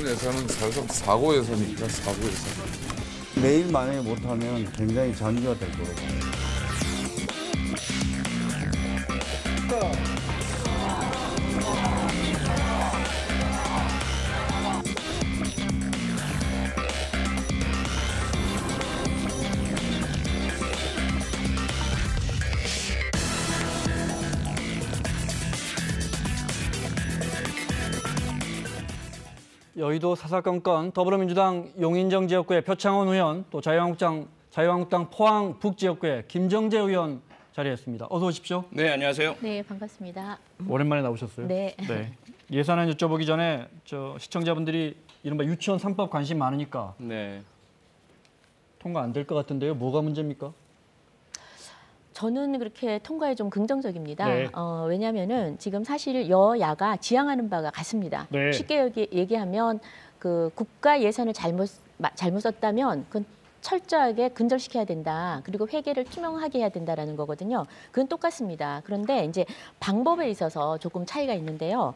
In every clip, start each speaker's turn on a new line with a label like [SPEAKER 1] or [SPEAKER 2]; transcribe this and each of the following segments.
[SPEAKER 1] 예산은 사실상 사고 예산이니까 사고 예산.
[SPEAKER 2] 내일 만에 못하면 굉장히 전기가 될 거라고 봐요.
[SPEAKER 3] 여의도 사사건건 더불어민주당 용인정 지역구의 표창원 의원, 또 자유한국당 포항 북지역구의 김정재 의원 자리했습니다. 어서 오십시오.
[SPEAKER 4] 네, 안녕하세요.
[SPEAKER 5] 네, 반갑습니다.
[SPEAKER 3] 오랜만에 나오셨어요.
[SPEAKER 5] 네.
[SPEAKER 3] 예산안 여쭤보기 전에 시청자분들이 이른바 유치원 3법 관심 많으니까
[SPEAKER 4] 네.
[SPEAKER 3] 통과 안 될 것 같은데요. 뭐가 문제입니까?
[SPEAKER 5] 저는 그렇게 통과에 좀 긍정적입니다.
[SPEAKER 3] 네.
[SPEAKER 5] 왜냐하면은 지금 사실 여야가 지향하는 바가 같습니다.
[SPEAKER 3] 네.
[SPEAKER 5] 쉽게 얘기하면 그 국가 예산을 잘못 썼다면 그건 철저하게 근절시켜야 된다. 그리고 회계를 투명하게 해야 된다라는 거거든요. 그건 똑같습니다. 그런데 이제 방법에 있어서 조금 차이가 있는데요.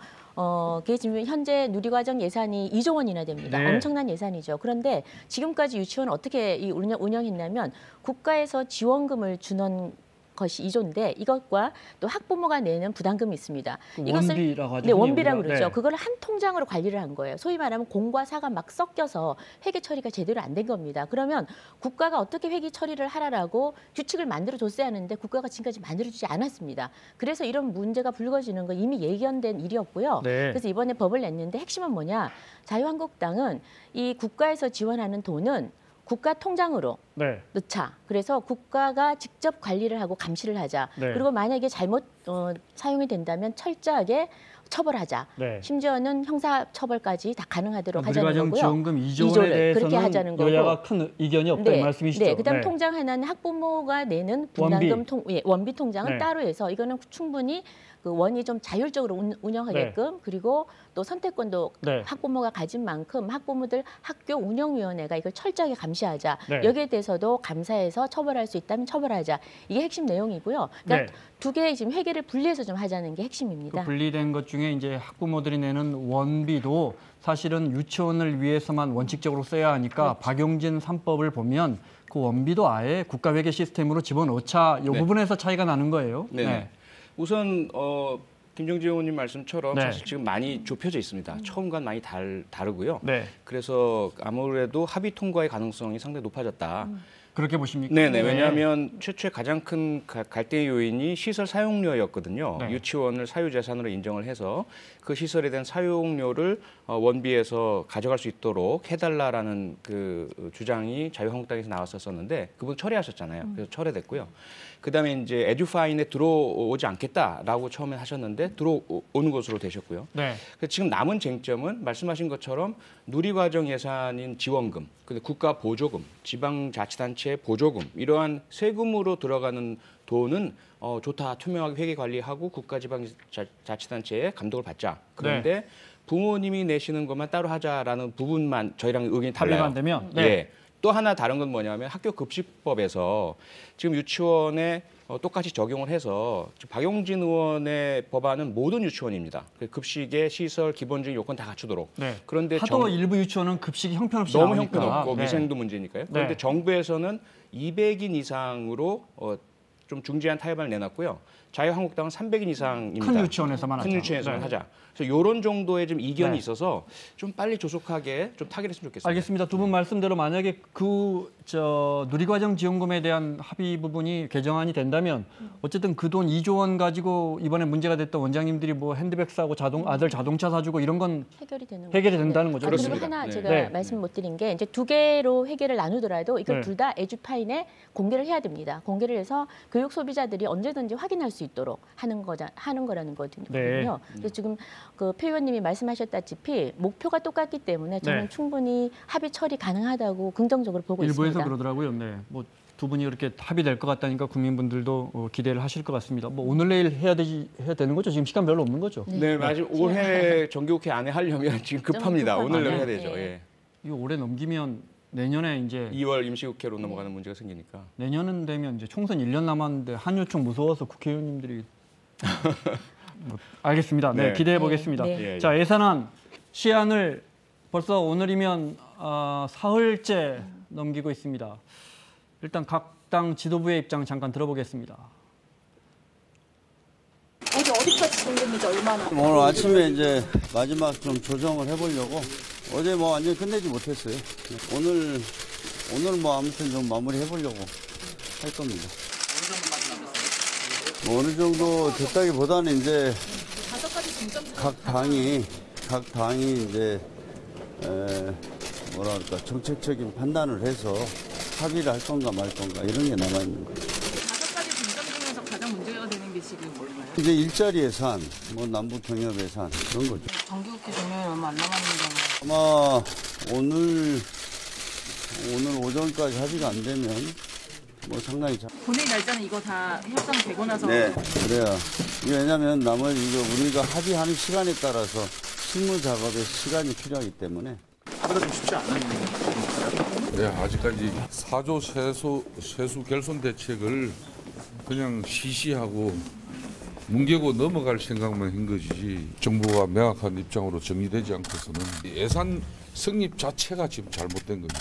[SPEAKER 5] 그게 지금 현재 누리과정 예산이 2조 원이나 됩니다.
[SPEAKER 3] 네.
[SPEAKER 5] 엄청난 예산이죠. 그런데 지금까지 유치원 어떻게 운영했냐면 국가에서 지원금을 주는 것이 2조인데 이것과 또 학부모가 내는 부담금이 있습니다.
[SPEAKER 3] 원비라고 하죠.
[SPEAKER 5] 네, 원비라고 그러죠.
[SPEAKER 3] 네.
[SPEAKER 5] 그걸 한 통장으로 관리를 한 거예요. 소위 말하면 공과 사가 막 섞여서 회계 처리가 제대로 안 된 겁니다. 그러면 국가가 어떻게 회계 처리를 하라라고 규칙을 만들어줬어야 하는데 국가가 지금까지 만들어주지 않았습니다. 그래서 이런 문제가 불거지는 건 이미 예견된 일이었고요.
[SPEAKER 3] 네.
[SPEAKER 5] 그래서 이번에 법을 냈는데 핵심은 뭐냐. 자유한국당은 이 국가에서 지원하는 돈은 국가 통장으로
[SPEAKER 3] 네.
[SPEAKER 5] 넣자. 그래서 국가가 직접 관리를 하고 감시를 하자.
[SPEAKER 3] 네.
[SPEAKER 5] 그리고 만약에 잘못 사용이 된다면 철저하게 처벌하자.
[SPEAKER 3] 네.
[SPEAKER 5] 심지어는 형사처벌까지 다 가능하도록 하자는
[SPEAKER 3] 누리과정
[SPEAKER 5] 거고요.
[SPEAKER 3] 지원금 2조 원에
[SPEAKER 5] 2조를
[SPEAKER 3] 대해서는
[SPEAKER 5] 그렇게 하자는 거고.
[SPEAKER 3] 여야가 큰 이견이 없다는 말씀이시죠?
[SPEAKER 5] 네, 그다음 통장 하나는 학부모가 내는 분담금 원비 통장은
[SPEAKER 3] 네.
[SPEAKER 5] 따로 해서 이거는 충분히 그 원이 좀 자율적으로 운영하게끔 그리고 또 선택권도
[SPEAKER 3] 네.
[SPEAKER 5] 학부모가 가진 만큼 학부모들 학교 운영위원회가 이걸 철저하게 감시하자.
[SPEAKER 3] 네.
[SPEAKER 5] 여기에 대해서도 감사해서 처벌할 수 있다면 처벌하자. 이게 핵심 내용이고요. 그러니까
[SPEAKER 3] 네.
[SPEAKER 5] 두 개의 지금 회계를 분리해서 좀 하자는 게
[SPEAKER 3] 그
[SPEAKER 5] 핵심입니다.
[SPEAKER 3] 분리된 것 중에 이제 학부모들이 내는 원비도 사실은 유치원을 위해서만 원칙적으로 써야 하니까
[SPEAKER 5] 그렇죠.
[SPEAKER 3] 박용진 3법을 보면 그 원비도 아예 국가회계 시스템으로 집어넣자. 이
[SPEAKER 4] 네.
[SPEAKER 3] 부분에서 차이가 나는 거예요.
[SPEAKER 4] 네. 우선 김정재 의원님 말씀처럼
[SPEAKER 3] 네.
[SPEAKER 4] 사실 지금 많이 좁혀져 있습니다. 처음과는 많이 다르고요.
[SPEAKER 3] 네.
[SPEAKER 4] 그래서 아무래도 합의 통과의 가능성이 상당히 높아졌다.
[SPEAKER 3] 그렇게 보십니까?
[SPEAKER 4] 네네. 왜냐하면 최초의 가장 큰 갈등의 요인이 시설 사용료였거든요.
[SPEAKER 3] 네.
[SPEAKER 4] 유치원을 사유재산으로 인정을 해서 그 시설에 대한 사용료를 원비에서 가져갈 수 있도록 해달라라는 그 주장이 자유한국당에서 나왔었는데 그분 철회하셨잖아요. 그래서 철회됐고요. 그다음에 이제 에듀파인에 들어오지 않겠다라고 처음에 하셨는데 들어오는 것으로 되셨고요.
[SPEAKER 3] 네.
[SPEAKER 4] 그래서 지금 남은 쟁점은 말씀하신 것처럼 누리과정 예산인 지원금, 근데 국가 보조금, 지방자치단체 보조금 이러한 세금으로 들어가는 돈은 좋다, 투명하게 회계 관리하고 국가지방자치단체의 감독을 받자. 그런데 부모님이 내시는 것만 따로 하자라는 부분만 저희랑 의견이 달라요.
[SPEAKER 3] 합의가 안 되면
[SPEAKER 4] 예. 또 하나 다른 건 뭐냐면 학교급식법에서 지금 유치원에 똑같이 적용을 해서 박용진 의원의 법안은 모든 유치원입니다. 급식의 시설 기본적인 요건 다 갖추도록.
[SPEAKER 3] 네.
[SPEAKER 4] 그런데
[SPEAKER 3] 하도 일부 유치원은 급식이 형편없이
[SPEAKER 4] 너무
[SPEAKER 3] 나오니까.
[SPEAKER 4] 형편없고
[SPEAKER 3] 네.
[SPEAKER 4] 위생도 문제니까요. 그런데
[SPEAKER 3] 네.
[SPEAKER 4] 정부에서는 200인 이상으로 좀 중재안 타협안을 내놨고요. 자유한국당은 300인 이상입니다.
[SPEAKER 3] 큰 유치원에서만
[SPEAKER 4] 큰
[SPEAKER 3] 하자.
[SPEAKER 4] 유치원에서만
[SPEAKER 3] 네.
[SPEAKER 4] 하자. 그래서 이런 정도의 좀 이견이
[SPEAKER 3] 네.
[SPEAKER 4] 있어서 좀 빨리 조속하게 좀 타결했으면 좋겠습니다.
[SPEAKER 3] 알겠습니다. 두 분 말씀대로 만약에 누리과정 지원금에 대한 합의 부분이 개정안이 된다면 어쨌든 그 돈 2조 원 가지고 이번에 문제가 됐던 원장님들이 뭐 핸드백 사고 아들 자동차 사주고 이런 건 해결이 된다는 거죠.
[SPEAKER 4] 그렇습니다.
[SPEAKER 5] 그리고 하나
[SPEAKER 4] 네.
[SPEAKER 5] 제가
[SPEAKER 3] 네.
[SPEAKER 5] 말씀 못 드린 게 이제 두 개로 회계를 나누더라도 이걸
[SPEAKER 3] 네.
[SPEAKER 5] 둘 다 에듀파인에 공개를 해야 됩니다. 공개를 해서 교육 소비자들이 언제든지 확인할 수 있도록 하는 거라는 거거든요.
[SPEAKER 3] 네.
[SPEAKER 5] 그래서 지금 그 표 의원님이 말씀하셨다시피 목표가 똑같기 때문에 저는
[SPEAKER 3] 네.
[SPEAKER 5] 충분히 합의 처리 가능하다고 긍정적으로 보고
[SPEAKER 3] 일부에서
[SPEAKER 5] 있습니다.
[SPEAKER 3] 그러더라고요. 네. 뭐 두 분이 이렇게 합의될 것 같다니까 국민분들도 기대를 하실 것 같습니다. 뭐 오늘 내일 해야 되는 거죠? 지금 시간 별로 없는 거죠?
[SPEAKER 4] 네, 마지막 올해 정기국회 안에 하려면 지금 급합니다.
[SPEAKER 5] 좀
[SPEAKER 4] 오늘
[SPEAKER 5] 급하네요.
[SPEAKER 4] 해야 되죠.
[SPEAKER 5] 네.
[SPEAKER 4] 예.
[SPEAKER 3] 이거 올해 넘기면 내년에 이제
[SPEAKER 4] 2월 임시국회로 넘어가는 문제가 생기니까.
[SPEAKER 3] 내년은 되면 이제 총선 1년 남았는데 한유총 무서워서 국회의원님들이 알겠습니다. 네,
[SPEAKER 4] 네.
[SPEAKER 3] 기대해 보겠습니다.
[SPEAKER 5] 네.
[SPEAKER 4] 예,
[SPEAKER 3] 자, 예산안 시한을 벌써 오늘이면 사흘째 넘기고 있습니다. 일단 각 당 지도부의 입장 잠깐 들어보겠습니다.
[SPEAKER 6] 어디까지 된 겁니까? 얼마나?
[SPEAKER 2] 오늘 아침에 이제 마지막 좀 조정을 해보려고 어제 뭐 완전히 끝내지 못했어요. 오늘 뭐 아무튼 좀 마무리 해보려고 할 겁니다. 뭐 어느 정도 됐다기보다는 이제 각 당이 이제 뭐랄까 정책적인 판단을 해서 합의를 할 건가 말 건가 이런 게 남아 있는 거죠.
[SPEAKER 6] 5가지 중점 중에서 가장 문제가 되는 게 지금 뭘까요?
[SPEAKER 2] 이제 일자리 예산, 뭐 남북 경협 예산 그런 거죠.
[SPEAKER 6] 정기국회 종료에 얼마 안 남았는데
[SPEAKER 2] 아마 오늘 오전까지 합의가 안 되면 뭐 상당히
[SPEAKER 6] 본회의 날짜는 이거 다 협상되고 나서
[SPEAKER 2] 네, 그래야. 왜냐하면 나머지 이거 우리가 합의하는 시간에 따라서 실무 작업에 시간이 필요하기 때문에.
[SPEAKER 7] 하기가 좀 쉽지 않은
[SPEAKER 1] 네, 아직까지 4조 세수 결손 대책을 그냥 시시하고 뭉개고 넘어갈 생각만 한 거지 정부가 명확한 입장으로 정리되지 않고서는 예산 성립 자체가 지금 잘못된 겁니다.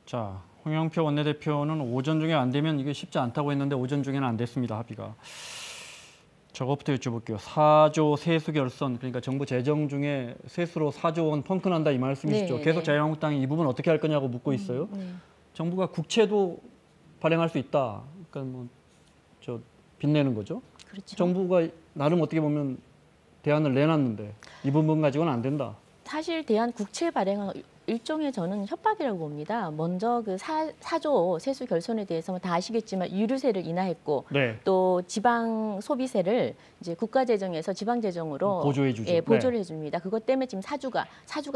[SPEAKER 3] 자, 홍영표 원내대표는 오전 중에 안 되면 이게 쉽지 않다고 했는데 오전 중에는 안 됐습니다. 합의가. 저것부터 여쭤볼게요. 4조 세수 결선, 그러니까 정부 재정 중에 세수로 4조 원 펑크난다 이 말씀이시죠.
[SPEAKER 5] 네,
[SPEAKER 3] 계속
[SPEAKER 5] 네.
[SPEAKER 3] 자유한국당이 이 부분 어떻게 할 거냐고 묻고 있어요.
[SPEAKER 5] 네.
[SPEAKER 3] 정부가 국채도 발행할 수 있다. 그러니까 뭐 저 빚내는 거죠.
[SPEAKER 5] 그렇죠.
[SPEAKER 3] 정부가 나름 어떻게 보면 대안을 내놨는데 이 부분 가지고는 안 된다.
[SPEAKER 5] 사실 대한 국채 발행은 일종의 저는 협박이라고 봅니다. 먼저 그 4조 세수 결손에 대해서 다 아시겠지만 유류세를 인하했고
[SPEAKER 3] 네.
[SPEAKER 5] 또 지방 소비세를 이제 국가 재정에서 지방 재정으로
[SPEAKER 3] 보조해 주죠.
[SPEAKER 5] 예, 보조를
[SPEAKER 3] 네.
[SPEAKER 5] 해줍니다. 그것 때문에 지금 사주가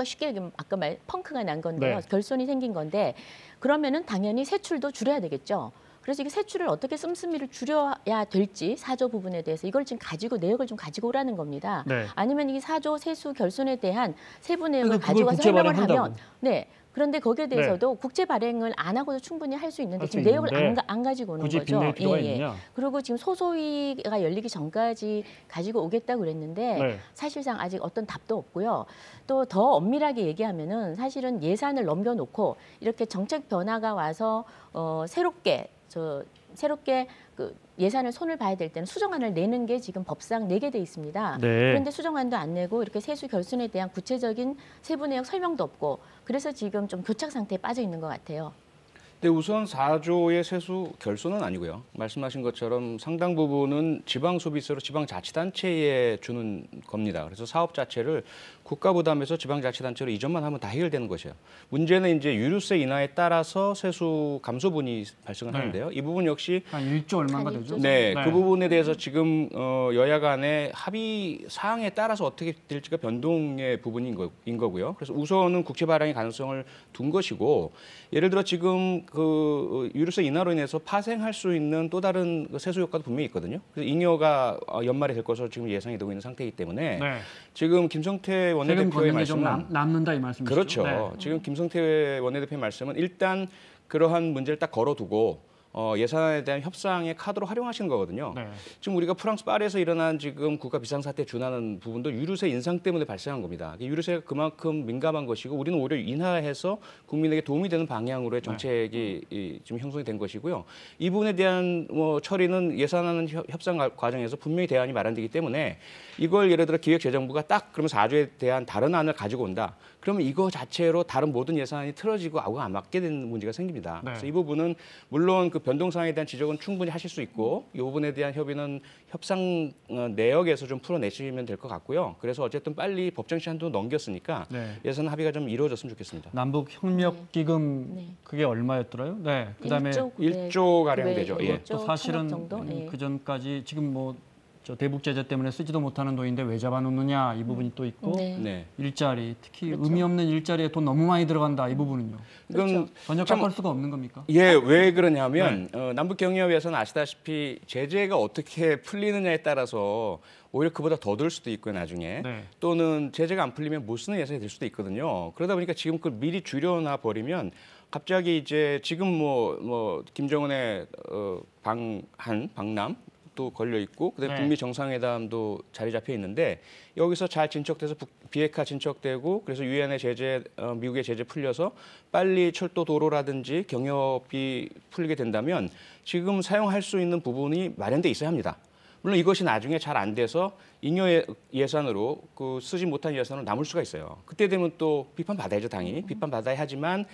[SPEAKER 5] 쉽게 얘기하면 아까 말 펑크가 난 건데요.
[SPEAKER 3] 네.
[SPEAKER 5] 결손이 생긴 건데 그러면은 당연히 세출도 줄여야 되겠죠. 그래서 이게 세출을 어떻게 씀씀이를 줄여야 될지 4조 부분에 대해서 이걸 지금 가지고 내역을 좀 가지고 오라는 겁니다.
[SPEAKER 3] 네.
[SPEAKER 5] 아니면 이 4조 세수 결손에 대한 세부 내역을
[SPEAKER 3] 그걸
[SPEAKER 5] 가지고 와서
[SPEAKER 3] 국채
[SPEAKER 5] 설명을
[SPEAKER 3] 발행한다고.
[SPEAKER 5] 하면 네. 그런데 거기에 대해서도 국채 발행을 안 하고도 충분히 할 수 있는데
[SPEAKER 3] 할수
[SPEAKER 5] 지금 내역을
[SPEAKER 3] 있는데
[SPEAKER 5] 안 가지고 오는
[SPEAKER 3] 굳이
[SPEAKER 5] 거죠.
[SPEAKER 3] 빚낼 필요가 있느냐?
[SPEAKER 5] 그리고 지금 소소위가 열리기 전까지 가지고 오겠다고 그랬는데
[SPEAKER 3] 네.
[SPEAKER 5] 사실상 아직 어떤 답도 없고요. 또 더 엄밀하게 얘기하면은 사실은 예산을 넘겨놓고 이렇게 정책 변화가 와서 새롭게 그 예산을 손을 봐야 될 때는 수정안을 내는 게 지금 법상 내게 돼 있습니다.
[SPEAKER 3] 네.
[SPEAKER 5] 그런데 수정안도 안 내고 이렇게 세수 결손에 대한 구체적인 세부 내역 설명도 없고 그래서 지금 좀 교착 상태에 빠져 있는 것 같아요.
[SPEAKER 4] 근데 우선 4조의 세수 결손은 아니고요. 말씀하신 것처럼 상당 부분은 지방 소비세로 지방 자치단체에 주는 겁니다. 그래서 사업 자체를 국가 부담에서 지방 자치단체로 이전만 하면 다 해결되는 것이에요. 문제는 이제 유류세 인하에 따라서 세수 감소분이 발생을
[SPEAKER 3] 네.
[SPEAKER 4] 하는데요. 이 부분 역시
[SPEAKER 3] 한 1조 얼마가
[SPEAKER 5] 한
[SPEAKER 3] 되죠?
[SPEAKER 5] 1조
[SPEAKER 4] 네,
[SPEAKER 3] 네.
[SPEAKER 4] 그 부분에 대해서 지금 여야 간의 합의 사항에 따라서 어떻게 될지가 변동의 부분인 거고요. 그래서 우선은 국채 발행의 가능성을 둔 것이고 예를 들어 지금 그 유류세 인하로 인해서 파생할 수 있는 또 다른 세수 효과도 분명히 있거든요. 그래서 잉여가 연말에 될 것으로 지금 예상이 되고 있는 상태이기 때문에
[SPEAKER 3] 네.
[SPEAKER 4] 지금 김성태
[SPEAKER 3] 세금
[SPEAKER 4] 원내대표의
[SPEAKER 3] 걷는 게 좀
[SPEAKER 4] 말씀은
[SPEAKER 3] 남는다 이 말씀이시죠?
[SPEAKER 4] 그렇죠.
[SPEAKER 3] 네.
[SPEAKER 4] 지금 김성태 원내대표의 말씀은 일단 그러한 문제를 딱 걸어두고 예산에 대한 협상의 카드로 활용하시는 거거든요.
[SPEAKER 3] 네.
[SPEAKER 4] 지금 우리가 프랑스 파리에서 일어난 지금 국가 비상사태에 준하는 부분도 유류세 인상 때문에 발생한 겁니다. 유류세가 그만큼 민감한 것이고 우리는 오히려 인하해서 국민에게 도움이 되는 방향으로의 정책이 지금 형성이 된 것이고요. 이 부분에 대한 처리는 예산하는 협상 과정에서 분명히 대안이 마련되기 때문에 이걸 예를 들어 기획재정부가 딱 그러면 4조에 대한 다른 안을 가지고 온다. 그러면 이거 자체로 다른 모든 예산이 틀어지고 아우가 안 맞게 되는 문제가 생깁니다.
[SPEAKER 3] 네.
[SPEAKER 4] 그래서 이 부분은 물론 그 변동 사항에 대한 지적은 충분히 하실 수 있고 이 부분에 대한 협의는 협상 내역에서 좀 풀어내시면 될 것 같고요. 그래서 어쨌든 빨리 법정 시한도 넘겼으니까
[SPEAKER 3] 네.
[SPEAKER 4] 예산 합의가 좀 이루어졌으면 좋겠습니다.
[SPEAKER 3] 남북 협력 기금
[SPEAKER 5] 네.
[SPEAKER 3] 그게 얼마였더라요? 네. 그다음에
[SPEAKER 4] 1조 가량 되죠. 예.
[SPEAKER 3] 또 사실은
[SPEAKER 5] 정도? 예.
[SPEAKER 3] 그 전까지 지금 뭐 저 대북 제재 때문에 쓰지도 못하는 돈인데 왜 잡아놓느냐 이 부분이 또 있고
[SPEAKER 5] 네.
[SPEAKER 4] 네.
[SPEAKER 3] 일자리 특히
[SPEAKER 5] 그렇죠.
[SPEAKER 3] 의미 없는 일자리에 돈 너무 많이 들어간다 이 부분은요.
[SPEAKER 4] 이건
[SPEAKER 3] 전혀 깎을 수가 없는 겁니까?
[SPEAKER 4] 예, 왜 그러냐면 남북 경협에서는 아시다시피 제재가 어떻게 풀리느냐에 따라서 오히려 그보다 더 들 수도 있고요, 나중에.
[SPEAKER 3] 네.
[SPEAKER 4] 또는 제재가 안 풀리면 못 쓰는 예산이 될 수도 있거든요. 그러다 보니까 지금 그걸 미리 줄여놔 버리면 갑자기 이제 지금 뭐 김정은의 방남 또 걸려 있고 그다음에
[SPEAKER 3] 네.
[SPEAKER 4] 북미 정상회담도 자리 잡혀 있는데 여기서 잘 진척돼서 비핵화 진척되고 그래서 유엔의 제재, 미국의 제재 풀려서 빨리 철도 도로라든지 경협이 풀리게 된다면 지금 사용할 수 있는 부분이 마련돼 있어야 합니다. 물론 이것이 나중에 잘 안 돼서 잉여 예산으로 쓰지 못한 예산으로 남을 수가 있어요. 그때 되면 또 비판받아야죠, 당연히. 비판받아야 하지만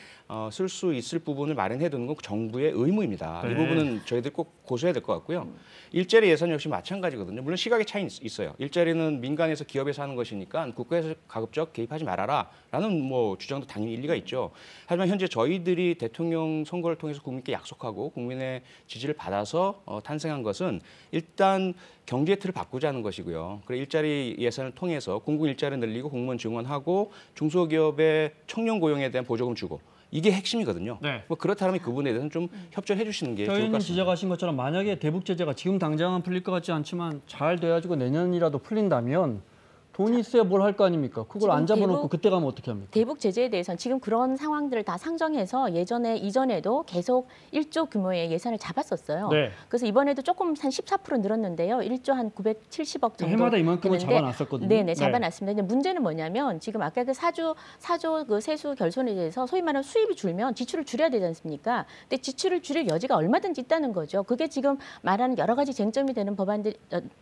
[SPEAKER 4] 쓸 수 있을 부분을 마련해 두는 건 정부의 의무입니다.
[SPEAKER 3] 네.
[SPEAKER 4] 이 부분은 저희들 꼭 고수해야 될 것 같고요. 일자리 예산 역시 마찬가지거든요. 물론 시각의 차이는 있어요. 일자리는 민간에서 기업에서 하는 것이니까 국가에서 가급적 개입하지 말아라라는 뭐 주장도 당연히 일리가 있죠. 하지만 현재 저희들이 대통령 선거를 통해서 국민께 약속하고 국민의 지지를 받아서 탄생한 것은 일단 경제 틀을 바꾸자는 것이고요. 그리고 일자리 예산을 통해서 공공 일자리를 늘리고 공무원 증원하고 중소기업의 청년 고용에 대한 보조금 주고 이게 핵심이거든요.
[SPEAKER 3] 네.
[SPEAKER 4] 뭐 그렇다면 그 부분에 대해서는 좀 협조해 주시는 게 좋을 것
[SPEAKER 3] 의원님
[SPEAKER 4] 같습니다.
[SPEAKER 3] 지적하신 것처럼 만약에 대북 제재가 지금 당장은 풀릴 것 같지 않지만 잘 돼가지고 내년이라도 풀린다면 돈이 있어야 뭘 할 거 아닙니까? 그걸
[SPEAKER 5] 지금
[SPEAKER 3] 안 잡아놓고
[SPEAKER 5] 대북-
[SPEAKER 3] 그때 가면 어떻게 합니까?
[SPEAKER 5] 대북 제재에 대해서는 지금 그런 상황들을 다 상정해서 이전에도 계속 1조 규모의 예산을 잡았었어요.
[SPEAKER 3] 네.
[SPEAKER 5] 그래서 이번에도 조금 한 14% 늘었는데요. 1조 한 970억 정도.
[SPEAKER 3] 해마다 이만큼은
[SPEAKER 5] 되는데
[SPEAKER 3] 잡아놨었거든요.
[SPEAKER 5] 네네,
[SPEAKER 3] 네.
[SPEAKER 5] 잡아놨습니다. 근데 문제는 뭐냐면 지금 아까 그 사조 그 세수 결손에 대해서 소위 말하는 수입이 줄면 지출을 줄여야 되지 않습니까? 근데 지출을 줄일 여지가 얼마든지 있다는 거죠. 그게 지금 말하는 여러 가지 쟁점이 되는 법안들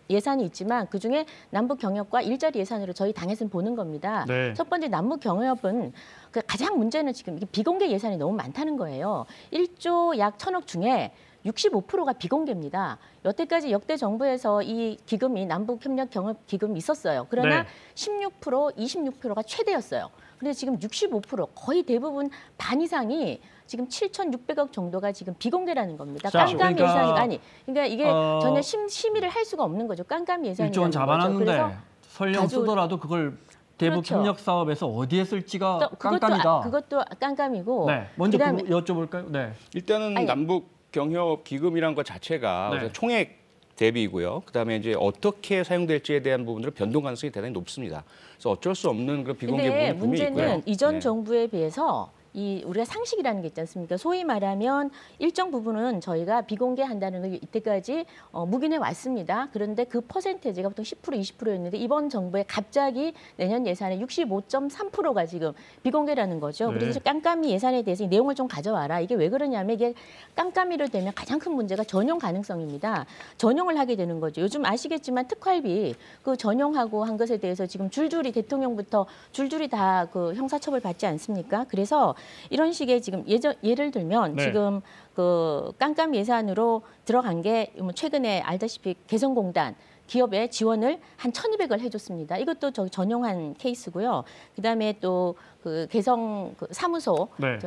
[SPEAKER 5] 예산이 있지만 그중에 남북 경협과 일자리 예산으로 저희 당에서는 보는 겁니다.
[SPEAKER 3] 네.
[SPEAKER 5] 첫 번째 남북 경협은 그 가장 문제는 지금 이게 비공개 예산이 너무 많다는 거예요. 1조 약 1,000억 중에 65%가 비공개입니다. 여태까지 역대 정부에서 이 기금이 남북협력경협기금이 있었어요. 그러나
[SPEAKER 3] 네.
[SPEAKER 5] 26%, 26%가 최대였어요. 그런데 지금 65% 거의 대부분 반 이상이 지금 7,600억 정도가 지금 비공개라는 겁니다.
[SPEAKER 3] 자,
[SPEAKER 5] 깜깜이
[SPEAKER 3] 그러니까,
[SPEAKER 5] 예산이 아니, 그러니까 이게 전혀 심의를 할 수가 없는 거죠. 깜깜이 예산이라는
[SPEAKER 3] 1조 원 잡아놨는데
[SPEAKER 5] 그래서
[SPEAKER 3] 설령
[SPEAKER 5] 가지고-
[SPEAKER 3] 쓰더라도 그걸 대북
[SPEAKER 5] 그렇죠.
[SPEAKER 3] 협력 사업에서 어디에 쓸지가
[SPEAKER 5] 또
[SPEAKER 3] 깜깜이다.
[SPEAKER 5] 그것도 깜깜이고.
[SPEAKER 3] 네, 먼저
[SPEAKER 5] 그다음에
[SPEAKER 3] 그거 여쭤볼까요? 네.
[SPEAKER 4] 일단은
[SPEAKER 5] 아니.
[SPEAKER 4] 남북 경협 기금이란 것 자체가
[SPEAKER 3] 네.
[SPEAKER 4] 우선 총액 대비이고요. 그다음에 이제 어떻게 사용될지에 대한 부분들은 변동 가능성이 대단히 높습니다. 그래서 어쩔 수 없는 그런 비공개
[SPEAKER 5] 근데
[SPEAKER 4] 부분이 분명히
[SPEAKER 5] 문제는
[SPEAKER 4] 있고요.
[SPEAKER 5] 이전
[SPEAKER 4] 네.
[SPEAKER 5] 정부에 비해서 우리가 상식이라는 게 있지 않습니까? 소위 말하면 일정 부분은 저희가 비공개한다는 걸 이때까지 묵인해 왔습니다. 그런데 그 퍼센테이지가 보통 10%, 20%였는데 이번 정부에 갑자기 내년 예산의 65.3%가 지금 비공개라는 거죠.
[SPEAKER 3] 네.
[SPEAKER 5] 그래서 깜깜이 예산에 대해서 이 내용을 좀 가져와라. 이게 왜 그러냐면 이게 깜깜이로 되면 가장 큰 문제가 전용 가능성입니다. 전용을 하게 되는 거죠. 요즘 아시겠지만 특활비 그 전용하고 한 것에 대해서 지금 줄줄이 대통령부터 줄줄이 다 그 형사처벌 받지 않습니까? 그래서 이런 식의 지금 예를 들면
[SPEAKER 3] 네.
[SPEAKER 5] 지금 그 깜깜 예산으로 들어간 게 최근에 알다시피 개성공단 기업에 지원을 한 1,200을 해줬습니다. 이것도 전용한 케이스고요. 그다음에 또 그 개성 그 사무소
[SPEAKER 3] 네.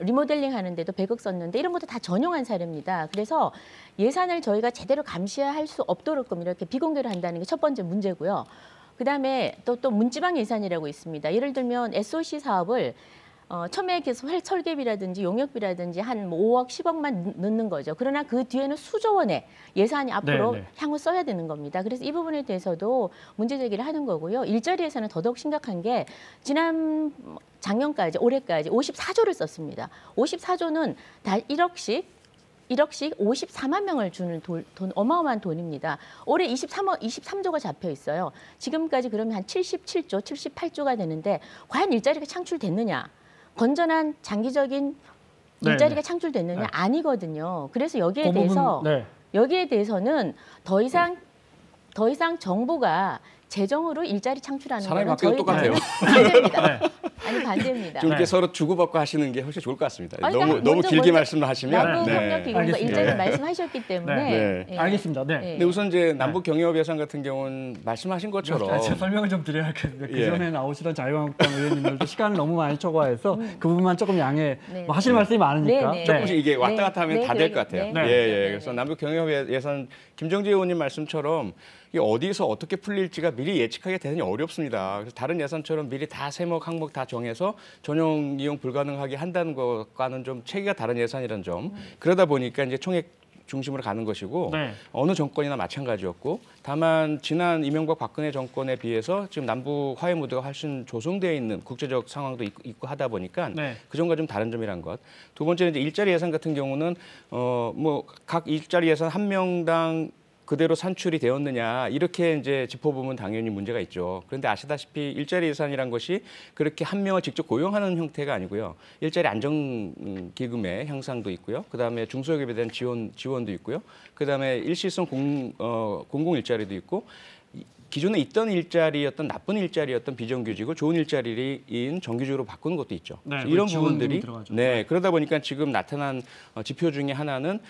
[SPEAKER 5] 리모델링 하는데도 100억 썼는데 이런 것도 다 전용한 사례입니다. 그래서 예산을 저희가 제대로 감시할 수 없도록 이렇게 비공개를 한다는 게 첫 번째 문제고요. 그다음에 또 문지방 예산이라고 있습니다. 예를 들면 SOC 사업을 처음에 계속 설계비라든지 용역비라든지 한 5억, 10억만 넣는 거죠. 그러나 그 뒤에는 수조 원의 예산이 앞으로
[SPEAKER 3] 네, 네.
[SPEAKER 5] 향후 써야 되는 겁니다. 그래서 이 부분에 대해서도 문제 제기를 하는 거고요. 일자리 예산은 더더욱 심각한 게 작년까지 올해까지 54조를 썼습니다. 54조는 다 1억씩 54만 명을 주는 돈 어마어마한 돈입니다. 올해 23조가 잡혀 있어요. 지금까지 그러면 한 77조, 78조가 되는데 과연 일자리가 창출됐느냐? 건전한 장기적인
[SPEAKER 3] 네,
[SPEAKER 5] 일자리가
[SPEAKER 3] 네.
[SPEAKER 5] 창출됐느냐?
[SPEAKER 3] 네.
[SPEAKER 5] 아니거든요. 그래서 여기에
[SPEAKER 3] 그 부분,
[SPEAKER 5] 대해서
[SPEAKER 3] 네.
[SPEAKER 5] 여기에 대해서는 더 이상 정부가 재정으로 일자리 창출하는
[SPEAKER 4] 사람이
[SPEAKER 5] 거는
[SPEAKER 4] 바뀌어도
[SPEAKER 5] 저희
[SPEAKER 4] 똑같아요.
[SPEAKER 5] 반대입니다. 아니 반대입니다.
[SPEAKER 4] 좀 이렇게
[SPEAKER 3] 네.
[SPEAKER 4] 서로 주고받고 하시는 게 훨씬 좋을 것 같습니다.
[SPEAKER 5] 아니,
[SPEAKER 4] 너무
[SPEAKER 5] 먼저
[SPEAKER 4] 길게 말씀을 하시면
[SPEAKER 5] 남북협력기금과
[SPEAKER 3] 알겠습니다.
[SPEAKER 5] 일자리
[SPEAKER 3] 네.
[SPEAKER 5] 말씀하셨기 때문에
[SPEAKER 4] 네.
[SPEAKER 5] 예.
[SPEAKER 3] 알겠습니다. 네.
[SPEAKER 5] 예.
[SPEAKER 4] 근데 우선 이제 남북 경협 예산 같은 경우는 말씀하신 것처럼
[SPEAKER 3] 제가 설명을 좀 드려야 하겠는데 그
[SPEAKER 4] 예.
[SPEAKER 3] 전에 나오시던 자유한국당 의원님들도 시간을 너무 많이 초과해서 그 부분만 조금 양해
[SPEAKER 5] 네.
[SPEAKER 3] 뭐 하실 말씀이 많으니까
[SPEAKER 5] 네, 네.
[SPEAKER 4] 조금씩 이게 왔다
[SPEAKER 5] 네.
[SPEAKER 4] 갔다 하면
[SPEAKER 5] 네,
[SPEAKER 4] 다 될 것 같아요.
[SPEAKER 5] 네.
[SPEAKER 4] 예,
[SPEAKER 5] 네.
[SPEAKER 4] 예.
[SPEAKER 5] 네.
[SPEAKER 4] 그래서 남북 경협 예산 김정재 의원님 말씀처럼 이게 어디서 어떻게 풀릴지가 미리 예측하기 대단히 어렵습니다. 그래서 다른 예산처럼 미리 다 세목 항목 다 정해서 전용 이용 불가능하게 한다는 것과는 좀 체계가 다른 예산이라는 점. 그러다 보니까 이제 총액 중심으로 가는 것이고
[SPEAKER 3] 네.
[SPEAKER 4] 어느 정권이나 마찬가지였고 다만 지난 이명박 박근혜 정권에 비해서 지금 남북 화해 무드가 훨씬 조성되어 있는 국제적 상황도 있고 하다 보니까
[SPEAKER 3] 네.
[SPEAKER 4] 그 점과 좀 다른 점이란 것. 두 번째는 이제 일자리 예산 같은 경우는 뭐 각 일자리 예산 한 명당 그대로 산출이 되었느냐 이렇게 이제 짚어보면 당연히 문제가 있죠. 그런데 아시다시피 일자리 예산이란 것이 그렇게 한 명을 직접 고용하는 형태가 아니고요. 일자리 안정기금의 향상도 있고요. 그다음에 중소기업에 대한 지원도 있고요. 그다음에 일시성 공공 일자리도 있고 기존에 있던 일자리였던 나쁜 일자리였던 비정규직을 좋은 일자리인 정규직으로 바꾸는 것도 있죠.
[SPEAKER 3] 네,
[SPEAKER 4] 이런
[SPEAKER 3] 지원금이
[SPEAKER 4] 부분들이
[SPEAKER 3] 들어가죠.
[SPEAKER 4] 네, 그러다 보니까 지금 나타난 지표 중에 하나는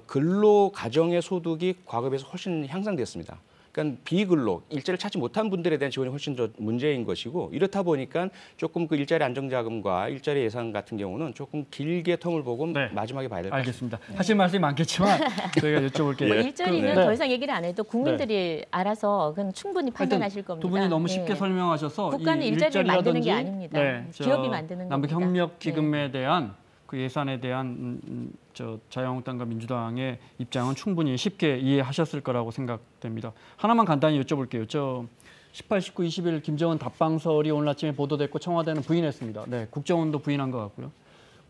[SPEAKER 4] 근로 가정의 소득이 과거에 비해서 훨씬 향상됐습니다. 그러니까 비근로, 일자리를 찾지 못한 분들에 대한 지원이 훨씬 더 문제인 것이고 이렇다 보니까 조금 그 일자리 안정자금과 일자리 예산 같은 경우는 조금 길게 텀을 보고
[SPEAKER 3] 네.
[SPEAKER 4] 마지막에 봐야 될 것 같습니다.
[SPEAKER 3] 알겠습니다. 하실 말씀이 많겠지만 저희가 여쭤볼게요.
[SPEAKER 5] 뭐 일자리는
[SPEAKER 3] 네.
[SPEAKER 5] 더 이상 얘기를 안 해도 국민들이 알아서 그건 충분히 판단하실 겁니다.
[SPEAKER 3] 두 분이 너무 쉽게
[SPEAKER 5] 네.
[SPEAKER 3] 설명하셔서
[SPEAKER 5] 국가는
[SPEAKER 3] 이
[SPEAKER 5] 일자리를 만드는 게
[SPEAKER 3] 일자리라든지,
[SPEAKER 5] 아닙니다.
[SPEAKER 3] 네,
[SPEAKER 5] 기업이 만드는
[SPEAKER 3] 남북
[SPEAKER 5] 겁니다.
[SPEAKER 3] 협력 기금에 대한 그 예산에 대한 자유한국당과 민주당의 입장은 충분히 쉽게 이해하셨을 거라고 생각됩니다. 하나만 간단히 여쭤볼게요. 18, 19, 20일 김정은 답방설이 오늘 아침에 보도됐고 청와대는 부인했습니다. 네, 국정원도 부인한 것 같고요.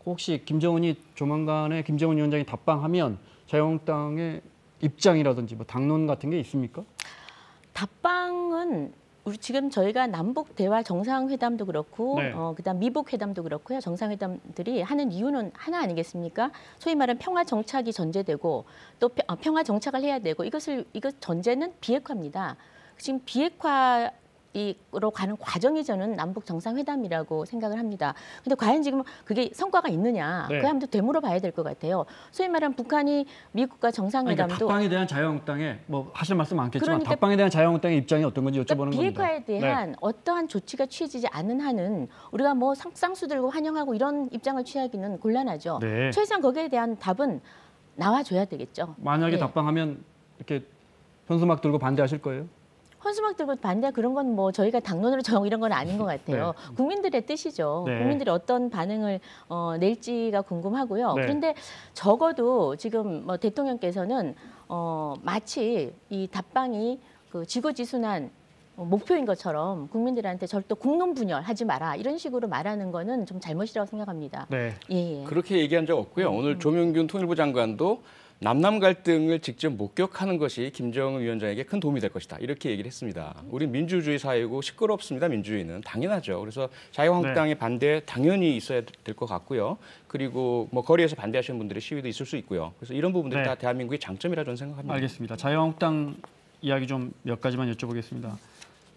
[SPEAKER 3] 혹시 김정은이 조만간에 김정은 위원장이 답방하면 자유한국당의 입장이라든지 뭐 당론 같은 게 있습니까?
[SPEAKER 5] 답방은 우리 지금 저희가 남북 대화 정상회담도 그렇고
[SPEAKER 3] 네.
[SPEAKER 5] 그다음 미북 회담도 그렇고요. 정상회담들이 하는 이유는 하나 아니겠습니까? 소위 말하는 평화 정착이 전제되고 또 평화 정착을 해야 되고 이것 전제는 비핵화입니다. 지금 비핵화로 가는 과정이 저는 남북 정상회담이라고 생각을 합니다. 근데 과연 지금 그게 성과가 있느냐?
[SPEAKER 3] 네.
[SPEAKER 5] 그 한번 되물어 봐야 될 것 같아요. 소위 말하는 북한이 미국과 정상회담도
[SPEAKER 3] 그러니까 답방에 대한 자유한국당의 뭐 하실 말씀 많겠지만
[SPEAKER 5] 그러니까
[SPEAKER 3] 답방에 대한 자유한국당의 입장이 어떤 건지 여쭤보는 겁니다.
[SPEAKER 5] 비핵화에 대한
[SPEAKER 3] 네.
[SPEAKER 5] 어떠한 조치가 취해지지 않는 한은 우리가 뭐 쌍수 들고 환영하고 이런 입장을 취하기는 곤란하죠.
[SPEAKER 3] 네.
[SPEAKER 5] 최소한 거기에 대한 답은 나와줘야 되겠죠.
[SPEAKER 3] 만약에
[SPEAKER 5] 네.
[SPEAKER 3] 답방하면 이렇게 현수막 들고 반대하실 거예요?
[SPEAKER 5] 헌수막 들고 반대 그런 건 뭐 저희가 당론으로 정하고 이런 건 아닌 것 같아요. 국민들의 뜻이죠.
[SPEAKER 3] 네.
[SPEAKER 5] 국민들이 어떤 반응을 낼지가 궁금하고요.
[SPEAKER 3] 네.
[SPEAKER 5] 그런데 적어도 지금 뭐 대통령께서는 마치 이 답방이 그 지고지순한 목표인 것처럼 국민들한테 절대 국론 분열하지 마라 이런 식으로 말하는 거는 좀 잘못이라고 생각합니다.
[SPEAKER 3] 네.
[SPEAKER 5] 예.
[SPEAKER 4] 그렇게 얘기한 적 없고요. 오늘 조명균 통일부 장관도 남남 갈등을 직접 목격하는 것이 김정은 위원장에게 큰 도움이 될 것이다. 이렇게 얘기를 했습니다. 우리 민주주의 사회고 시끄럽습니다. 민주주의는 당연하죠. 그래서 자유한국당의 반대 당연히 있어야 될 것 같고요. 그리고 뭐 거리에서 반대하시는 분들의 시위도 있을 수 있고요. 그래서 이런 부분들이
[SPEAKER 3] 네.
[SPEAKER 4] 다 대한민국의 장점이라 저는 생각합니다.
[SPEAKER 3] 알겠습니다. 자유한국당 이야기 좀 몇 가지만 여쭤보겠습니다.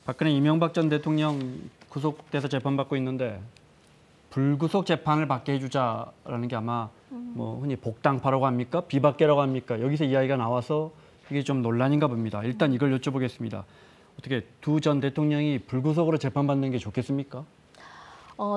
[SPEAKER 3] 박근혜 이명박 전 대통령 구속돼서 재판받고 있는데 불구속 재판을 받게 해주자라는 게 아마 뭐 흔히 복당파라고 합니까? 비박계라고 합니까? 여기서 이야기가 나와서 이게 좀 논란인가 봅니다. 일단 이걸 여쭤보겠습니다. 어떻게 두 전 대통령이 불구속으로 재판받는 게 좋겠습니까?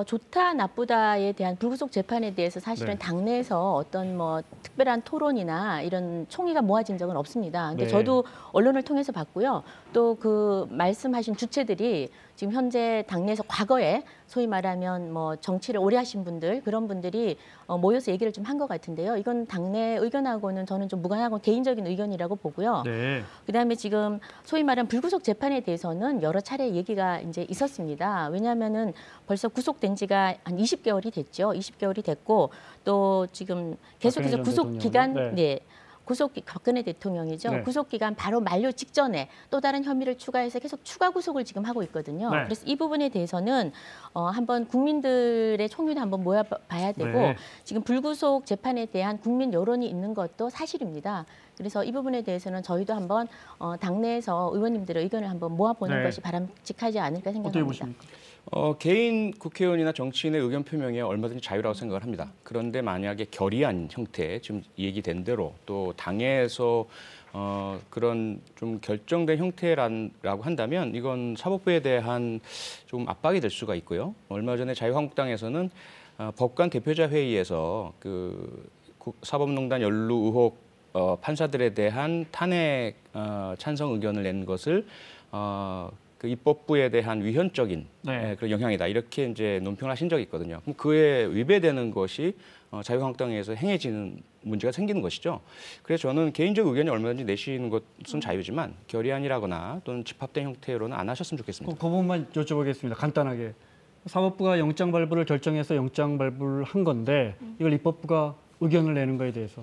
[SPEAKER 5] 좋다 나쁘다에 대한 불구속 재판에 대해서 사실은
[SPEAKER 3] 네.
[SPEAKER 5] 당내에서 어떤 뭐 특별한 토론이나 이런 총의가 모아진 적은 없습니다. 근데
[SPEAKER 3] 네.
[SPEAKER 5] 저도 언론을 통해서 봤고요. 또 그 말씀하신 주체들이 지금 현재 당내에서 과거에 소위 말하면 뭐 정치를 오래 하신 분들 그런 분들이 모여서 얘기를 좀 한 것 같은데요. 이건 당내 의견하고는 저는 좀 무관하고 개인적인 의견이라고 보고요.
[SPEAKER 3] 네.
[SPEAKER 5] 그다음에 지금 소위 말하는 불구속 재판에 대해서는 여러 차례 얘기가 이제 있었습니다. 왜냐하면은 벌써 구속된 지가 한 20개월이 됐죠. 20개월이 됐고 또 지금 계속해서
[SPEAKER 3] 박근혜 전
[SPEAKER 5] 구속 기간
[SPEAKER 3] 대통령은?
[SPEAKER 5] 네. 박근혜 대통령이죠.
[SPEAKER 3] 네.
[SPEAKER 5] 구속 기간 바로 만료 직전에 또 다른 혐의를 추가해서 계속 추가 구속을 지금 하고 있거든요.
[SPEAKER 3] 네.
[SPEAKER 5] 그래서 이 부분에 대해서는 한번 국민들의 총의를 한번 모아봐야 되고
[SPEAKER 3] 네.
[SPEAKER 5] 지금 불구속 재판에 대한 국민 여론이 있는 것도 사실입니다. 그래서 이 부분에 대해서는 저희도 한번 당내에서 의원님들의 의견을 한번 모아보는
[SPEAKER 3] 네.
[SPEAKER 5] 것이 바람직하지 않을까
[SPEAKER 3] 어떻게
[SPEAKER 5] 생각합니다.
[SPEAKER 3] 보십니까?
[SPEAKER 4] 개인 국회의원이나 정치인의 의견 표명에 얼마든지 자유라고 생각을 합니다. 그런데 만약에 결의안 형태, 지금 얘기된 대로 또 당에서 그런 좀 결정된 형태라고 한다면 이건 사법부에 대한 좀 압박이 될 수가 있고요. 얼마 전에 자유한국당에서는 법관 대표자 회의에서 그 사법농단 연루 의혹 판사들에 대한 탄핵 찬성 의견을 낸 것을 그 입법부에 대한 위헌적인
[SPEAKER 3] 네.
[SPEAKER 4] 그런 영향이다 이렇게 이제 논평을 하신 적이 있거든요. 그럼 그에 위배되는 것이 자유한국당에서 행해지는 문제가 생기는 것이죠. 그래서 저는 개인적 의견이 얼마든지 내시는 것은 자유지만 결의안이라거나 또는 집합된 형태로는 안 하셨으면 좋겠습니다.
[SPEAKER 3] 그 부분만 여쭤보겠습니다. 간단하게. 사법부가 영장 발부를 결정해서 영장 발부를 한 건데 이걸 입법부가 의견을 내는 거에 대해서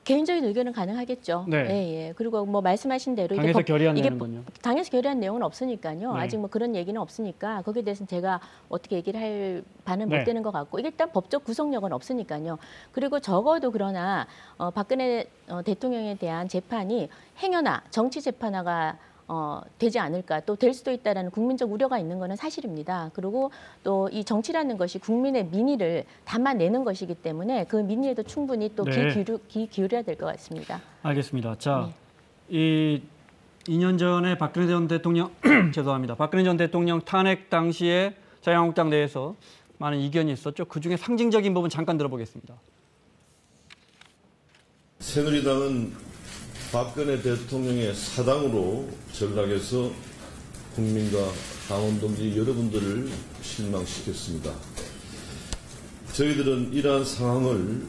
[SPEAKER 5] 개인적인 의견은 가능하겠죠.
[SPEAKER 3] 네.
[SPEAKER 5] 예, 예. 그리고 뭐 말씀하신 대로
[SPEAKER 3] 당에서
[SPEAKER 5] 이게
[SPEAKER 3] 결의안
[SPEAKER 5] 이게
[SPEAKER 3] 내는군요.
[SPEAKER 5] 당에서 결의안 내용은 없으니까요.
[SPEAKER 3] 네.
[SPEAKER 5] 아직 뭐 그런 얘기는 없으니까 거기에 대해서는 제가 어떻게 얘기를 할 바는
[SPEAKER 3] 네.
[SPEAKER 5] 못 되는 것 같고 이게 일단 법적 구속력은 없으니까요. 그리고 적어도 그러나 박근혜 대통령에 대한 재판이 행여나 정치 재판화가 되지 않을까 또 될 수도 있다라는 국민적 우려가 있는 것은 사실입니다. 그리고 또 이 정치라는 것이 국민의 민의를 담아내는 것이기 때문에 그 민의에도 충분히 또
[SPEAKER 3] 네.
[SPEAKER 5] 귀 기울여야 될 것 같습니다.
[SPEAKER 3] 알겠습니다. 자,
[SPEAKER 5] 네.
[SPEAKER 3] 이 2년 전에 박근혜 전 대통령 죄송합니다. 박근혜 전 대통령 탄핵 당시에 자유한국당 내에서 많은 이견이 있었죠. 그중에 상징적인 부분 잠깐 들어보겠습니다.
[SPEAKER 7] 새누리당은 박근혜 대통령의 사당으로 전락해서 국민과 당원 동지 여러분들을 실망시켰습니다. 저희들은 이러한 상황을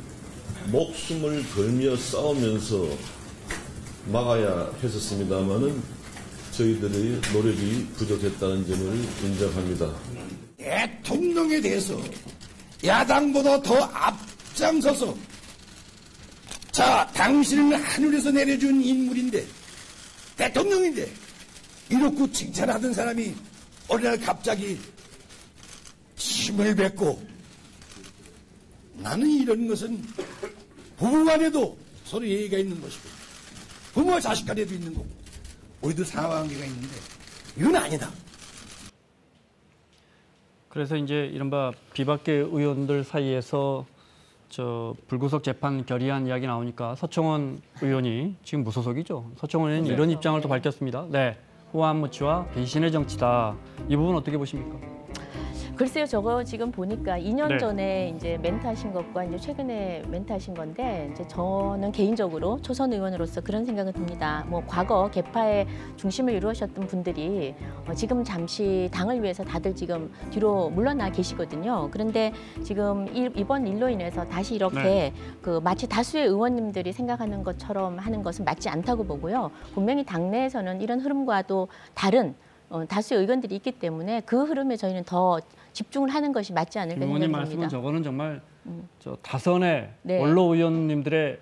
[SPEAKER 7] 목숨을 걸며 싸우면서 막아야 했었습니다마는 저희들의 노력이 부족했다는 점을 인정합니다.
[SPEAKER 8] 대통령에 대해서 야당보다 더 앞장서서 자, 당신은 하늘에서 내려준 인물인데 대통령인데 이렇게 칭찬하던 사람이 어느 날 갑자기 침을 뱉고 나는 이런 것은 부부 간에도 서로 예의가 있는 것이고 부모와 자식 간에도 있는 거고 우리도 상하관계가 있는데 이건 아니다.
[SPEAKER 3] 그래서 이제 이른바 비박계 의원들 사이에서 불구속 재판 결의안 이야기 나오니까 서청원 의원이 지금 무소속이죠. 서청원 의원이 이런 입장을 또 밝혔습니다. 네, 호암무치와 배신의 정치다. 이 부분 어떻게 보십니까?
[SPEAKER 5] 글쎄요, 저거 지금 보니까 2년
[SPEAKER 3] 네.
[SPEAKER 5] 전에 이제 멘트하신 것과 이제 최근에 멘트하신 건데 이제 저는 개인적으로 초선 의원으로서 그런 생각은 듭니다. 뭐 과거 개파의 중심을 이루셨던 분들이 지금 잠시 당을 위해서 다들 지금 뒤로 물러나 계시거든요. 그런데 지금 이번 일로 인해서 다시 이렇게
[SPEAKER 3] 네.
[SPEAKER 5] 그 마치 다수의 의원님들이 생각하는 것처럼 하는 것은 맞지 않다고 보고요. 분명히 당내에서는 이런 흐름과도 다른 다수의 의견들이 있기 때문에 그 흐름에 저희는 더 집중을 하는 것이 맞지 않을까
[SPEAKER 3] 김 의원님
[SPEAKER 5] 생각이
[SPEAKER 3] 말씀은
[SPEAKER 5] 듭니다.
[SPEAKER 3] 저거는 정말 다선의
[SPEAKER 5] 네.
[SPEAKER 3] 원로 의원님들의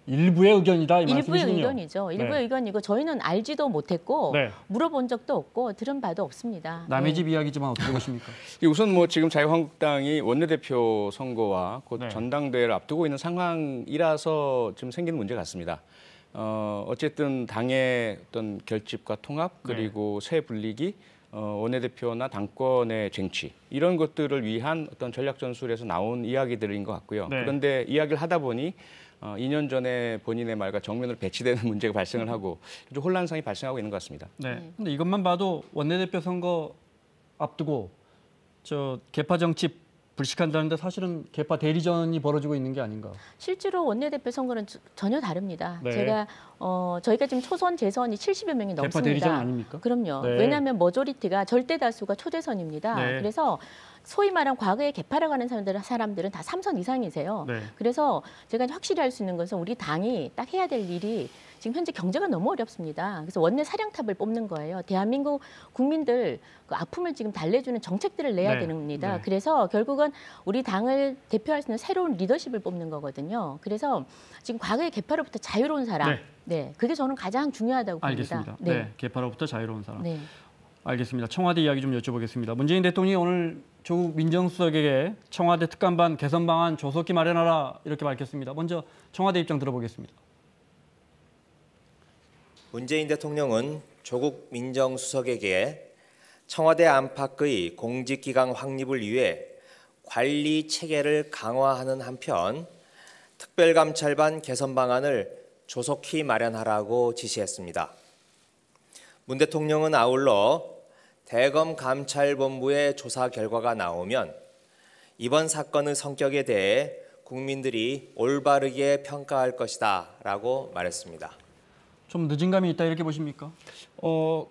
[SPEAKER 3] 일부의 의견이다 이
[SPEAKER 5] 일부의
[SPEAKER 3] 말씀이시군요.
[SPEAKER 5] 의견이죠. 일부의
[SPEAKER 3] 네.
[SPEAKER 5] 의견이고 저희는 알지도 못했고
[SPEAKER 3] 네.
[SPEAKER 5] 물어본 적도 없고 들은 바도 없습니다.
[SPEAKER 3] 남의
[SPEAKER 5] 네.
[SPEAKER 3] 집 이야기지만 어떻게 보십니까?
[SPEAKER 4] 우선 뭐 지금 자유한국당이 원내대표 선거와 곧
[SPEAKER 3] 네.
[SPEAKER 4] 전당대회를 앞두고 있는 상황이라서 지금 생기는 문제 같습니다. 어쨌든 당의 어떤 결집과 통합 그리고 새 분리기 원내대표나 당권의 쟁취 이런 것들을 위한 어떤 전략 전술에서 나온 이야기들인 것 같고요.
[SPEAKER 3] 네.
[SPEAKER 4] 그런데 이야기를 하다 보니 2년 전에 본인의 말과 정면으로 배치되는 문제가 발생을 하고 좀 혼란상이 발생하고 있는 것 같습니다.
[SPEAKER 3] 네. 근데 이것만 봐도 원내대표 선거 앞두고 개파 정치 불식한다는데 사실은 개파 대리전이 벌어지고 있는 게 아닌가?
[SPEAKER 5] 실제로 원내대표 선거는 전혀 다릅니다.
[SPEAKER 3] 네.
[SPEAKER 5] 제가 저희가 지금 초선 재선이 70여 명이 넘습니다.
[SPEAKER 3] 개파 대리전 아닙니까?
[SPEAKER 5] 그럼요.
[SPEAKER 3] 네.
[SPEAKER 5] 왜냐하면 머저리티가 절대 다수가 초대선입니다.
[SPEAKER 3] 네.
[SPEAKER 5] 그래서 소위 말한 과거에 개파라고 하는 사람들은 다 3선 이상이세요.
[SPEAKER 3] 네.
[SPEAKER 5] 그래서 제가 확실히 할 수 있는 것은 우리 당이 딱 해야 될 일이 지금 현재 경제가 너무 어렵습니다. 그래서 원내 사령탑을 뽑는 거예요. 대한민국 국민들 그 아픔을 지금 달래주는 정책들을 내야
[SPEAKER 3] 네.
[SPEAKER 5] 됩니다.
[SPEAKER 3] 네.
[SPEAKER 5] 그래서 결국은 우리 당을 대표할 수 있는 새로운 리더십을 뽑는 거거든요. 그래서 지금 과거의 개파로부터 자유로운 사람, 네, 그게 저는 가장 중요하다고 봅니다.
[SPEAKER 3] 알겠습니다. 네. 개파로부터 자유로운 사람.
[SPEAKER 5] 네.
[SPEAKER 3] 알겠습니다. 청와대 이야기 좀 여쭤보겠습니다. 문재인 대통령이 오늘 조국 민정수석에게 청와대 특감반 개선 방안 조속히 마련하라 이렇게 밝혔습니다. 먼저 청와대 입장 들어보겠습니다.
[SPEAKER 9] 문재인 대통령은 조국 민정수석에게 청와대 안팎의 공직기강 확립을 위해 관리 체계를 강화하는 한편 특별감찰반 개선 방안을 조속히 마련하라고 지시했습니다. 문 대통령은 아울러 대검감찰본부의 조사 결과가 나오면 이번 사건의 성격에 대해 국민들이 올바르게 평가할 것이다 라고 말했습니다.
[SPEAKER 3] 좀 늦은 감이 있다 이렇게 보십니까?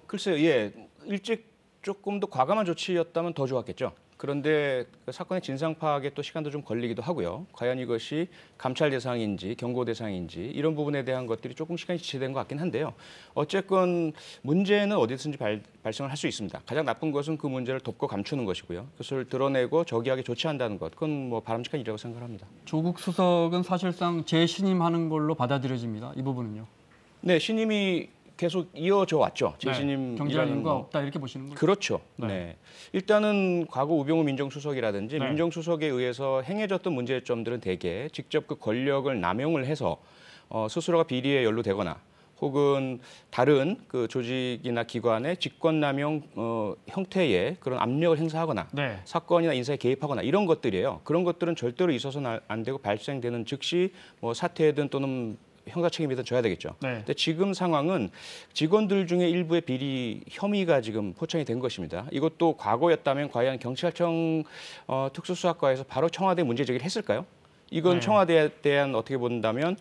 [SPEAKER 4] 글쎄요, 예, 일찍 조금 더 과감한 조치였다면 더 좋았겠죠. 그런데 그 사건의 진상 파악에 또 시간도 좀 걸리기도 하고요. 과연 이것이 감찰 대상인지 경고 대상인지 이런 부분에 대한 것들이 조금 시간이 지체된 것 같긴 한데요. 어쨌건 문제는 어디든지 발생을 할 수 있습니다. 가장 나쁜 것은 그 문제를 덮고 감추는 것이고요. 그것을 드러내고 저기하게 조치한다는 것, 그건 뭐 바람직한 일이라고 생각합니다.
[SPEAKER 3] 조국 수석은 사실상 재신임하는 걸로 받아들여집니다. 이 부분은요.
[SPEAKER 4] 네, 신임이 계속 이어져 왔죠.
[SPEAKER 3] 네,
[SPEAKER 4] 재신임이라는
[SPEAKER 3] 경제할 이유가 없다 이렇게 보시는 거죠.
[SPEAKER 4] 그렇죠.
[SPEAKER 3] 네.
[SPEAKER 4] 네. 일단은 과거 우병우 민정수석이라든지
[SPEAKER 3] 네.
[SPEAKER 4] 민정수석에 의해서 행해졌던 문제점들은 대개 직접 그 권력을 남용을 해서 스스로가 비리에 연루되거나 혹은 다른 그 조직이나 기관의 직권남용 형태의 그런 압력을 행사하거나
[SPEAKER 3] 네.
[SPEAKER 4] 사건이나 인사에 개입하거나 이런 것들이에요. 그런 것들은 절대로 있어서는 안 되고 발생되는 즉시 뭐 사퇴든 또는 형사 책임이든 져야 되겠죠.
[SPEAKER 3] 네.
[SPEAKER 4] 근데 지금 상황은 직원들 중에 일부의 비리 혐의가 지금 포착이 된 것입니다. 이것도 과거였다면 과연 경찰청 특수수사과에서 바로 청와대 문제 제기를 했을까요? 이건
[SPEAKER 3] 네.
[SPEAKER 4] 청와대에 대한 어떻게 본다면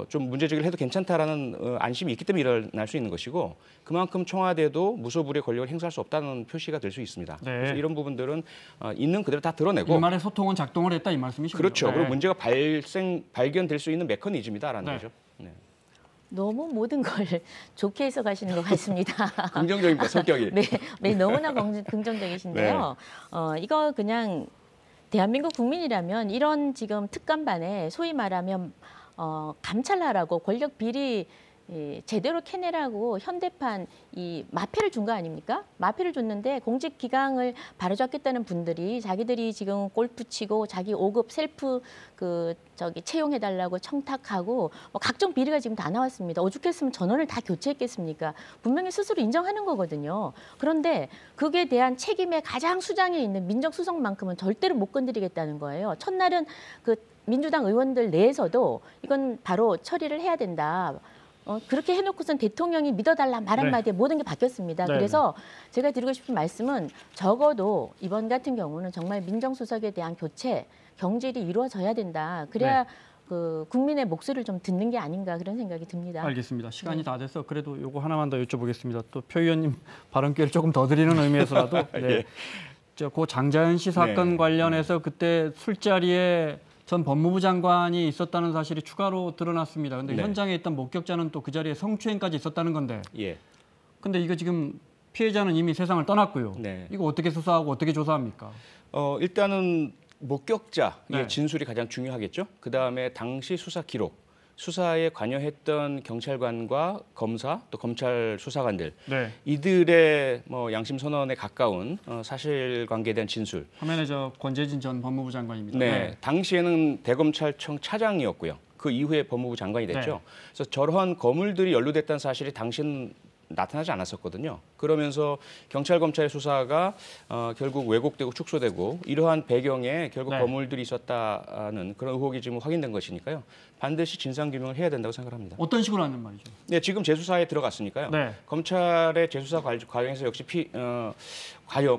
[SPEAKER 4] 좀 문제 제기를 해도 괜찮다라는 안심이 있기 때문에 일어날 수 있는 것이고 그만큼 청와대도 무소불위의 권력을 행사할 수 없다는 표시가 될 수 있습니다.
[SPEAKER 3] 네.
[SPEAKER 4] 그래서 이런 부분들은 있는 그대로 다 드러내고
[SPEAKER 3] 일말의 소통은 작동을 했다 이 말씀이시죠?
[SPEAKER 4] 그렇죠.
[SPEAKER 3] 네.
[SPEAKER 4] 그리고 문제가 발견될 수 있는 메커니즘이다라는
[SPEAKER 3] 네.
[SPEAKER 4] 거죠. 네.
[SPEAKER 5] 너무 모든 걸 좋게 해석하시는 것 같습니다.
[SPEAKER 4] 긍정적입니다. 성격이.
[SPEAKER 5] 네, 너무나 긍정적이신데요. 이거 그냥 대한민국 국민이라면 이런 지금 특감반에 소위 말하면 감찰하라고 권력 비리 제대로 캐내라고 현대판 이 마패를 준 거 아닙니까? 마패를 줬는데 공직 기강을 바로잡겠다는 분들이 자기들이 지금 골프 치고 자기 5급 셀프 채용해달라고 청탁하고 각종 비리가 지금 다 나왔습니다. 오죽했으면 전원을 다 교체했겠습니까? 분명히 스스로 인정하는 거거든요. 그런데 그에 대한 책임의 가장 수장에 있는 민정수석만큼은 절대로 못 건드리겠다는 거예요. 첫날은 그 민주당 의원들 내에서도 이건 바로 처리를 해야 된다. 그렇게 해놓고선 대통령이 믿어달라 말 한마디에 모든 게 바뀌었습니다.
[SPEAKER 3] 네.
[SPEAKER 5] 그래서 제가 드리고 싶은 말씀은 적어도 이번 같은 경우는 정말 민정수석에 대한 교체, 경질이 이루어져야 된다. 그래야 그 국민의 목소리를 좀 듣는 게 아닌가 그런 생각이 듭니다.
[SPEAKER 3] 알겠습니다. 시간이 다 돼서 그래도 요거 하나만 더 여쭤보겠습니다. 또 표 의원님 발언 기회를 조금 더 드리는 의미에서라도 네. 고 장자연 씨 사건 관련해서 그때 술자리에 전 법무부 장관이 있었다는 사실이 추가로 드러났습니다. 그런데 현장에 있던 목격자는 또 그 자리에 성추행까지 있었다는 건데. 근데 이거 지금 피해자는 이미 세상을 떠났고요. 이거 어떻게 수사하고 어떻게 조사합니까?
[SPEAKER 4] 일단은 목격자의 진술이 가장 중요하겠죠. 그다음에 당시 수사 기록, 수사에 관여했던 경찰관과 검사 또 검찰 수사관들 이들의 뭐 양심 선언에 가까운 사실관계에 대한 진술.
[SPEAKER 3] 화면에 권재진 전 법무부 장관입니다.
[SPEAKER 4] 당시에는 대검찰청 차장이었고요. 그 이후에 법무부 장관이 됐죠. 그래서 저러한 거물들이 연루됐다는 사실이 당시는 나타나지 않았었거든요. 그러면서 경찰 검찰의 수사가 결국 왜곡되고 축소되고 이러한 배경에 결국 거물들이 있었다는 그런 의혹이 지금 확인된 것이니까요. 반드시 진상규명을 해야 된다고 생각합니다.
[SPEAKER 3] 어떤 식으로 하는 말이죠?
[SPEAKER 4] 네, 지금 재수사에 들어갔으니까요. 검찰의 재수사 과정에서 역시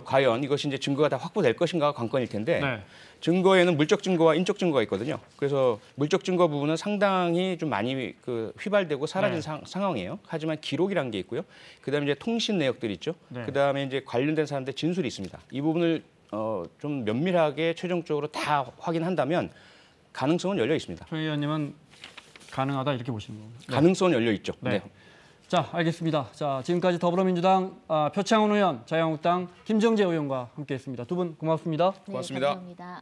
[SPEAKER 4] 과연 이것이 이제 증거가 다 확보될 것인가가 관건일 텐데 증거에는 물적 증거와 인적 증거가 있거든요. 그래서 물적 증거 부분은 상당히 좀 많이 휘발되고 사라진 상황이에요. 하지만 기록이라는 게 있고요. 그다음에 이제 통신 내역들이 있죠. 그다음에 이제 관련된 사람들의 진술이 있습니다. 이 부분을 좀 면밀하게 최종적으로 다 확인한다면 가능성은 열려 있습니다.
[SPEAKER 3] 표 의원님은 가능하다 이렇게 보시는 겁니다.
[SPEAKER 4] 가능성은 열려 있죠.
[SPEAKER 3] 자, 알겠습니다. 자, 지금까지 더불어민주당 표창원 의원, 자유한국당 김정재 의원과 함께했습니다. 두 분 고맙습니다.
[SPEAKER 4] 고맙습니다.
[SPEAKER 5] 감사합니다.